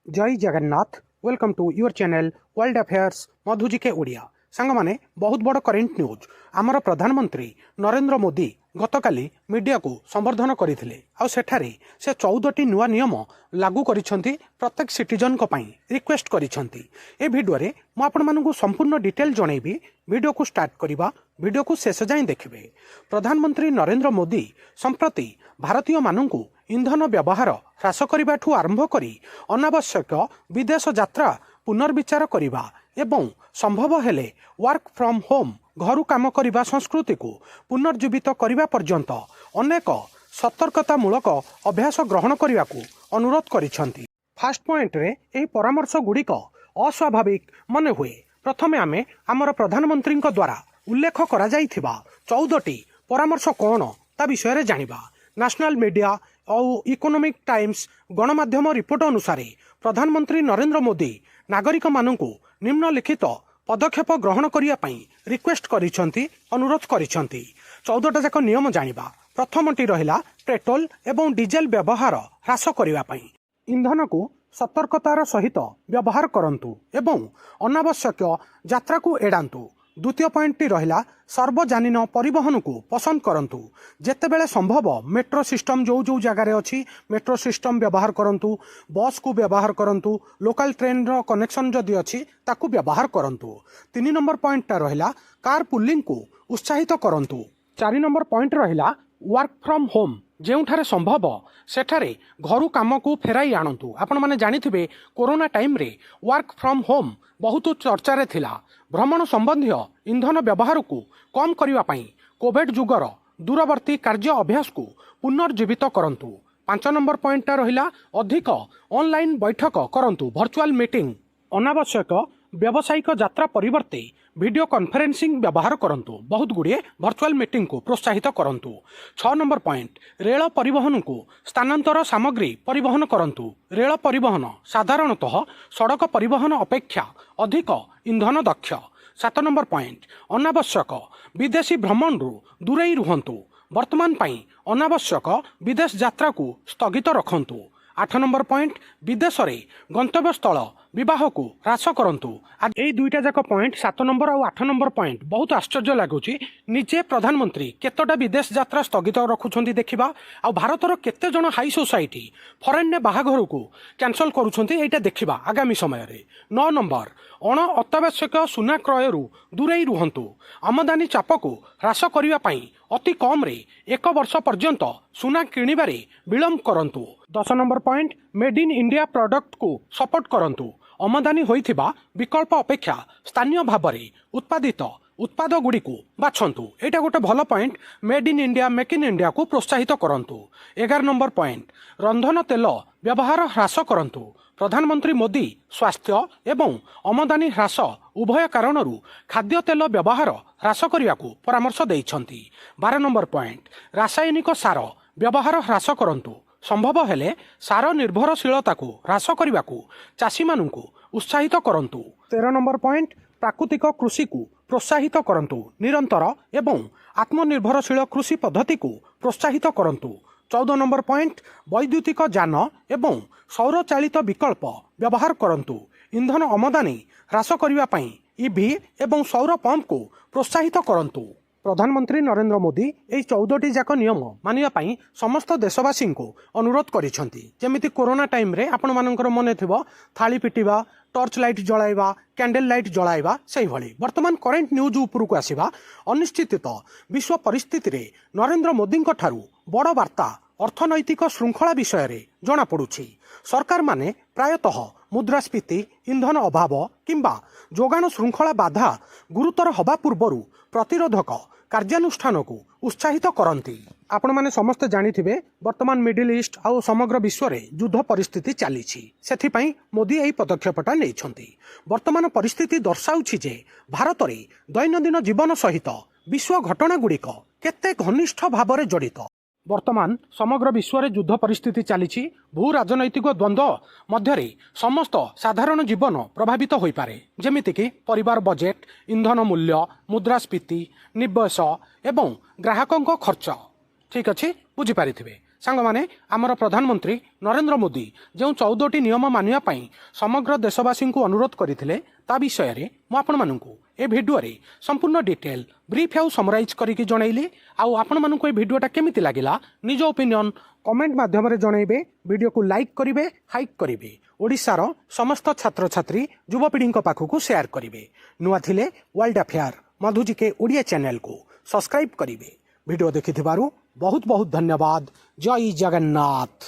जय Jagannath. Welcome to your channel world affairs Madhuji के ओडिया। सांग माने बहुत बड़ करेन्ट न्यूज आमर प्रधानमंत्री नरेंद्र मोदी गतकाली मीडिया को संबर्धन करथिले आ सेठारे से 14टी नुआ नियम लागू करिसेंती प्रत्येक सिटीजन को पई रिक्वेस्ट करिसेंती। ए वीडियो रे मु आपण मानकु संपूर्ण डिटेल जणैबी। वीडियो को स्टार्ट करिबा, वीडियो को शेष जाय देखिबे। प्रधानमंत्री नरेंद्र मोदी संप्रति भारतीय मानकु इंधन व्यवहार ह्रास करने आरंभ करी अनावश्यक विदेश यात्रा पुनर्विचार करने एवं संभव हेले वर्क फ्रॉम होम घर काम करने संस्कृति को पुनर्जीवित करने पर्यंत अनेक सतर्कतामूलक अभ्यास ग्रहण करने को अनुरोध करिसेंती। फास्ट पॉइंट रे एही परामर्श गुड़िक अस्वाभाविक मन हुए। प्रथमे आमे आमर प्रधानमंत्री द्वारा उल्लेख करा जाइथिबा 14टी परामर्श कौन ता विषय जानिबा। नेशनल मीडिया और इकोनॉमिक टाइम्स गणमाध्यम रिपोर्ट अनुसार प्रधानमंत्री नरेंद्र मोदी नागरिक मानकु निम्नलिखित पदक्षेप ग्रहण करने रिक्वेस्ट करिसेंती, अनुरोध करिसेंती। 14टा जाक नियम जानिबा। प्रथमटी रहिला पेट्रोल एवं डीजेल व्यवहार ह्रास करने। इंधन को सतर्कतार सहित व्यवहार करंतु एवं अनावश्यक यात्रा को एड़ांतु। द्वितीय पॉइंट टी रहिला सार्वजनिक परिवहन को पसंद करंतु। जेतेबेले संभव मेट्रो सिस्टम जो जो जगार अच्छी मेट्रो सिस्टम व्यवहार करंतु, बस को व्यवहार करंतु, लोकल ट्रेन रो कनेक्शन जदि अच्छी ताकू व्यवहार करंतु। 3 नंबर पॉइंट टा रहिला कार पुलिंग को उत्साहित करंतु। 4 नंबर पॉइंट रहिला वर्क फ्रॉम होम जेउठारे संभव सेठारे घरु काम को फेराई आणंतु। आपण माने जानिथिबे कोरोना टाइम रे वर्क फ्रॉम होम बहुत चर्चा रे थिला। भ्रमण संबंधी इंधन व्यवहार को कम करने पाई कोविड जुगर दूरवर्ती कार्य अभ्यास को पुनर्जीवित करंतु। 5 नंबर पॉइंट रहिला अधिक ऑनलाइन बैठक करंतु, वर्चुअल मीटिंग। अनावश्यक व्यावसायिक यात्रा परिवर्ते वीडियो कॉन्फ्रेंसिंग व्यवहार करंतु। बहुत गुड़िए वर्चुअल मीटिंग को प्रोत्साहित करंतु। 6 नंबर पॉइंट रेल परिवहन को स्थानांतर सामग्री परिवहन करंतु। रेल परिवहन साधारणतः सड़क परिवहन अपेक्षा अधिक इंधन दक्ष। 7 नंबर पॉइंट अनावश्यक विदेशी भ्रमण दूरे रुहंतु। वर्तमान पाई अनावश्यक विदेश यात्रा को स्थगित रखंतु। 8 नंबर पॉइंट विदेश रे गंतव्य स्थल विवाह को ह्रास करंतु। यही दुईटा जाक पॉइंट 7 नंबर और 8 नंबर पॉइंट बहुत आश्चर्य लगुच। निजे प्रधानमंत्री केतोटा विदेश यात्रा स्थगित रखुछंती देखिबा। आ भारतर केते जण हाई सोसाइटी फॉरेन ने बाहाघर को कैंसल करूछंती एटा देखिबा आगामी समय रे। 9 नंबर अण अत्यावश्यक सुना क्रय दूरे रुहंतु। आमदानी चाप को ह्रास करने पाई अति कम रे 1 वर्ष पर्यंत सुना किणिबारे विलंब करंतु। 10 number point made in India product को सपोर्ट करंतु। आमदानी होइथिबा विकल्प अपेक्षा स्थानीय भाबरे उत्पादित उत्पाद गुड़ी को बाछंतु। एटा गोटे भल point made in India make in India को प्रोत्साहित करंतु। 11 नंबर पॉइंट रंधन तेल व्यवहार ह्रास करंतु। प्रधानमंत्री मोदी स्वास्थ्य एवं आमदानी ह्रास उभय कारणरू खाद्य तेल व्यवहार ह्रास करने को परामर्श देइछंती। 12 नंबर पॉइंट रासायनिक सार व्यवहार ह्रास करंतु। संभव हेले सार निर्भरशीलता को ह्रास करने को चाषी मानू उत्साहित करंतु। 13 नंबर पॉइंट प्राकृतिक कृषि को प्रोत्साहित करंतु। निरंतर एवं आत्मनिर्भरशील कृषि पद्धति को प्रोत्साहित करंतु। 14 नंबर पॉइंट वैद्युतिक यान एवं सौर चालित विकल्प व्यवहार करंतु। इंधन आमदानी ह्रास करने ईवी एवं सौर पंप को प्रोत्साहित करंतु। प्रधानमंत्री नरेंद्र मोदी यही 14टी जाक नियम मानिया पाई समस्त देशवासी को अनुरोध करिसेंती। जेमिति कोरोना टाइम रे आपण मानकर मन थिबो थाली पिटिबा, टॉर्च लाइट जलाइबा, कैंडल लाइट जलाइबा, सेही भली वर्तमान करेंट न्यूज उपरकू आसीबा। अनिश्चित विश्व परिस्थिति रे नरेंद्र मोदी ठारू बड़ वार्ता अर्थनैतिक श्रृंखला विषय रे जना पड़ुछि। सरकार माने प्रायतः मुद्रास्फीति, इंधन अभाव किंबा जोगाण श्रृंखला बाधा गुरुतर हवा पूर्वरु प्रतिरोधक कार्यानुष्ठान को उत्साहित करती। आपण माने समस्ते जानिथिबे वर्तमान मिडिल ईस्ट आउ समग्र विश्व रे युद्ध परिस्थिति चली। सेथिपाई मोदी यही पदक्षेपटा नेइछंती। वर्तमान परिस्थिति दर्शाउछि जे भारत रे दैनंदिन जीवन सहित विश्व घटना गुड़िक केते घनिष्ठ भाव जड़ित। वर्तमान समग्र विश्व रे युद्ध परिस्थिति चली। भू राजनैतिक द्वंद्व मध्य समस्त साधारण जीवन प्रभावित हो पारे। जेमिति कि परिवार बजेट, इंधन मूल्य, मुद्रास्फीति, निवेश एवं ग्राहकों खर्च। ठीक अच्छे बुझीपारे। ସାଙ୍ଗମାନେ ଆମର ପ୍ରଧାନମନ୍ତ୍ରୀ ନରେନ୍ଦ୍ର ମୋଦି ଯେଉଁ 14ଟି ନିୟମ ମାନିବା ପାଇଁ ସମଗ୍ର ଦେଶବାସୀଙ୍କୁ ଅନୁରୋଧ କରିଥିଲେ ତା ବିଷୟରେ ମୁଁ ଆପଣମାନଙ୍କୁ ଏ ଭିଡ଼ିଓରେ ସମ୍ପୂର୍ଣ୍ଣ ଡିଟେଲ ବ୍ରିଫ୍ ଆଉ ସମରାଇଜ୍ କରିକି ଜଣାଇଲି। ଆଉ ଆପଣମାନଙ୍କୁ ଏ ଭିଡ଼ିଓଟା କେମିତି ଲାଗିଲା ନିଜ ଓପିନିଅନ୍ କମେଣ୍ଟ ମାଧ୍ୟମରେ ଜଣାଇବେ। ଭିଡ଼ିଓକୁ ଲାଇକ୍ କରିବେ, ହାଇକ୍ କରିବେ, ଓଡ଼ିଶାର ସମସ୍ତ ଛାତ୍ରଛାତ୍ରୀ ଯୁବପିଢ଼ିଙ୍କ ପାଖକୁ ସେୟାର କରିବେ। ନୂଆ ଥିଲେ ୱାର୍ଲଡ ଆଫେୟାର ମଧୁଜିକେ ଓଡ଼ିଆ ଚ୍ୟାନେଲକୁ ସବସ୍କ୍ରାଇବ୍ କରିବେ। ଭିଡ଼ିଓ ଦେଖିଥିବାରୁ ବହୁତ ବହୁତ ଧନ୍ୟବାଦ। ଜୟ ଜଗନ୍ନାଥ।